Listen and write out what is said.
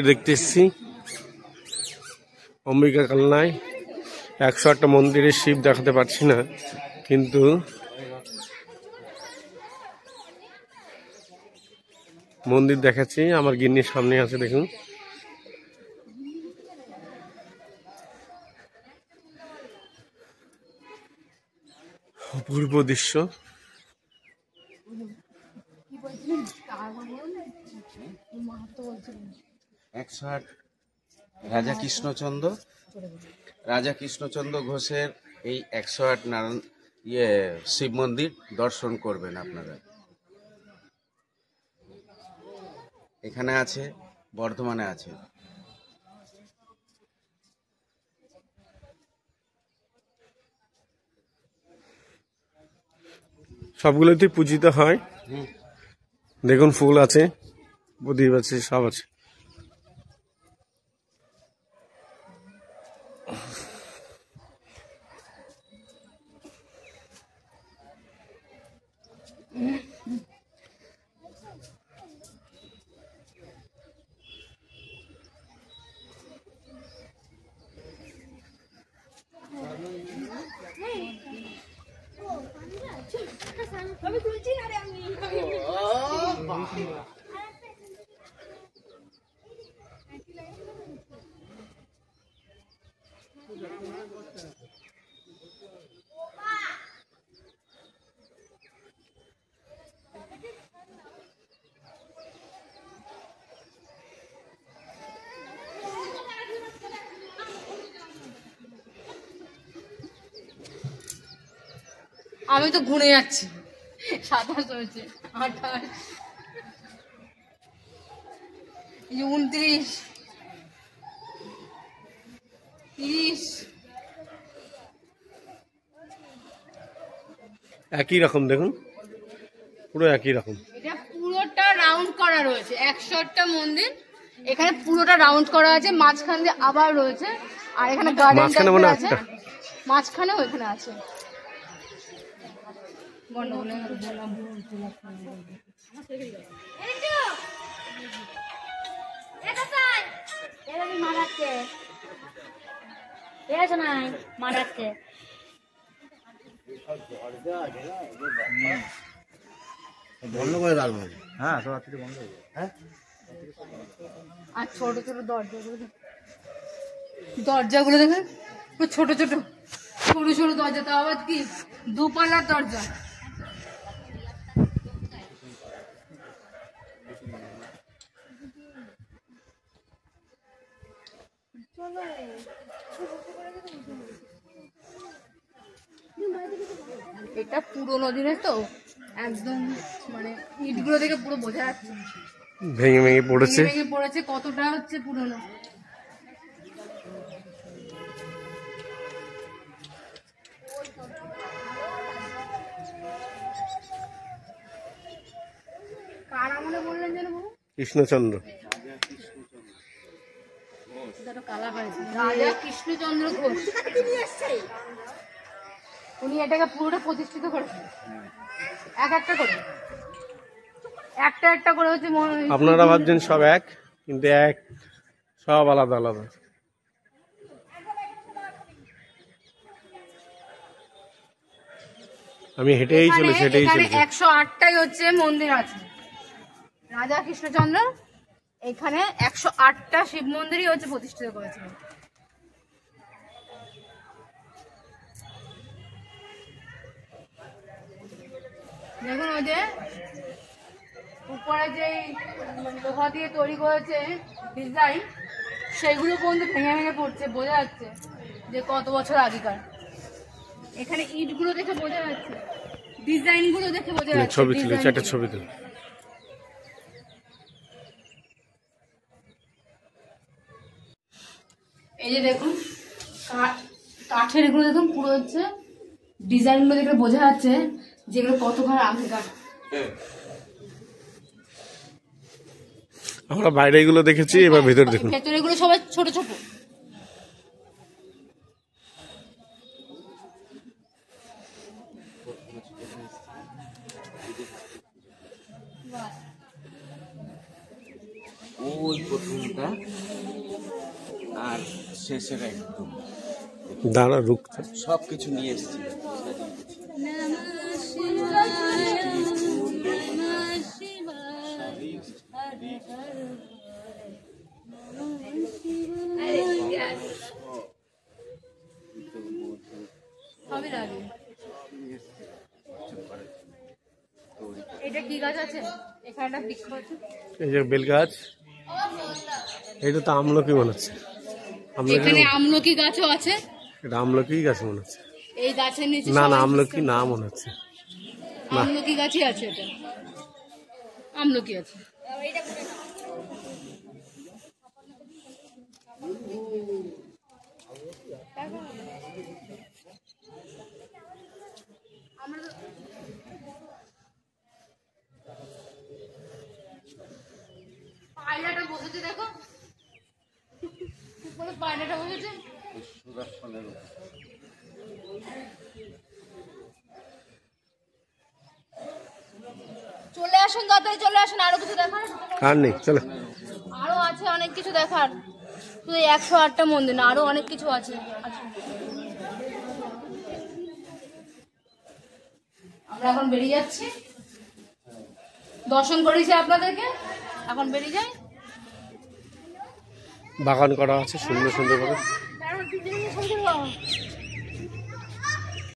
দেখতে এসছি অম্বিকা কালনায় 108টা মন্দিরের শিব দেখাতে পারছি না, কিন্তু মন্দির দেখাচ্ছি। আমার গিন্নির সামনে আছে, দেখুন। অপূর্ব দৃশ্য। রাজা কৃষ্ণচন্দ্র ঘোষের এই 108 নারায়ণ শিব মন্দির দর্শন করবেন আপনারা। এখানে আছে, বর্ধমানে আছে। সবগুলোতেই পূজিত হয়। দেখুন, ফুল আছে, প্রদীপ আছে, সব আছে। আমি তো ঘুরে যাচ্ছি। 27 হয়েছে, 28, 29, 30। একই রকম, দেখুন, পুরো একই রকম। এটা পুরোটা রাউন্ড করা রয়েছে, 108টা মন্দির এখানে পুরোটা রাউন্ড করা আছে। মাঝখান দিয়ে আবার রয়েছে, আর এখানে গার্ডেন টাইপের আছে, মাঝখানেও এখানে আছে। বন্ধ করে রাখবো। হ্যাঁ, সব রাত্রি বন্ধ হয়ে যাবে। হ্যাঁ, আর ছোট ছোট দরজাগুলো দেখেন, ছোট ছোট সরু সরু দরজা, তো আবার কি দুপাল্লার দরজা। এটা পুরোনো দিনের তো, একদম মানে ইটগুলো দেখে পুরো বোঝা যাচ্ছে ভেঙে ভেঙে পড়েছে, কতটা হচ্ছে পুরোনো। কার আমলে বললেন যেন বাবু? কৃষ্ণচন্দ্র। রাজা কৃষ্ণচন্দ্র ঘোষ, উনি এটাকে পুরোটা প্রতিষ্ঠিত করেছেন। একটা করে হচ্ছে। আপনারা ভাবছেন সব এক, কিন্তু এক, সব আলাদা আলাদা। আমি হেঁটেই চলেছি। 108টাই হচ্ছে মন্দির আছে রাজা কৃষ্ণচন্দ্র। এখানে 108টা শিব মন্দিরই হচ্ছে প্রতিষ্ঠিত করেছিলেন। দেখুন, ওই যে উপরে যে লোহা দিয়ে তৈরি করেছে ডিজাইন, সেগুলো পর্যন্ত ভেঙে ভেঙে পড়ছে, বোঝা যাচ্ছে যে কত বছর আগেকার। এখানে ইটগুলো দেখে বোঝা যাচ্ছে, ডিজাইন গুলো দেখে বোঝা যাচ্ছে। ছবি তুলে, চারটে ছবি তুলে। এই যে দেখুন, কাঠের এগুলো দেখুন, পুরো হচ্ছে ডিজাইন গুলো দেখে বোঝা যাচ্ছে যেগুলো কতবার আগেকার। আমরা বাইরে এগুলো দেখেছি, এবার ভেতর দেখুন। ভেতরে এগুলো সবাই ছোট ছোট। ওই প্রথমটা আর শেষের একদম দাঁড়া রুখতে সব কিছু নিয়ে এসেছি। সবই লাগে। এটা কি গাছ আছে? এখানে একটা বৃক্ষ আছে। এই যে বেল গাছ, এটা তো আমলকি মনে হচ্ছে। এখানে আমলকি গাছও আছে। এটা আমলকি গাছ মনে হচ্ছে। এই গাছের নিচে না না আমলকি না মনে হচ্ছে। আমলকি গাছই আছে। এটা আমলকি আছে। পায়রাটা বসেছে দেখো, পায়রাটা বসেছে। চলে আসুন তাড়াতাড়ি, চলে আসুন। আরো কিছু দেখার আর নেই, চলো। আরো আছে অনেক কিছু দেখার, শুধু 108টা মন্দির না, আরো অনেক কিছু আছে। আমরা এখন বেরিয়ে যাচ্ছি, দর্শন করেছি আপনাদেরকে, এখন বেরিয়ে যাই। বাগান করা আছে সুন্দর সুন্দর করে।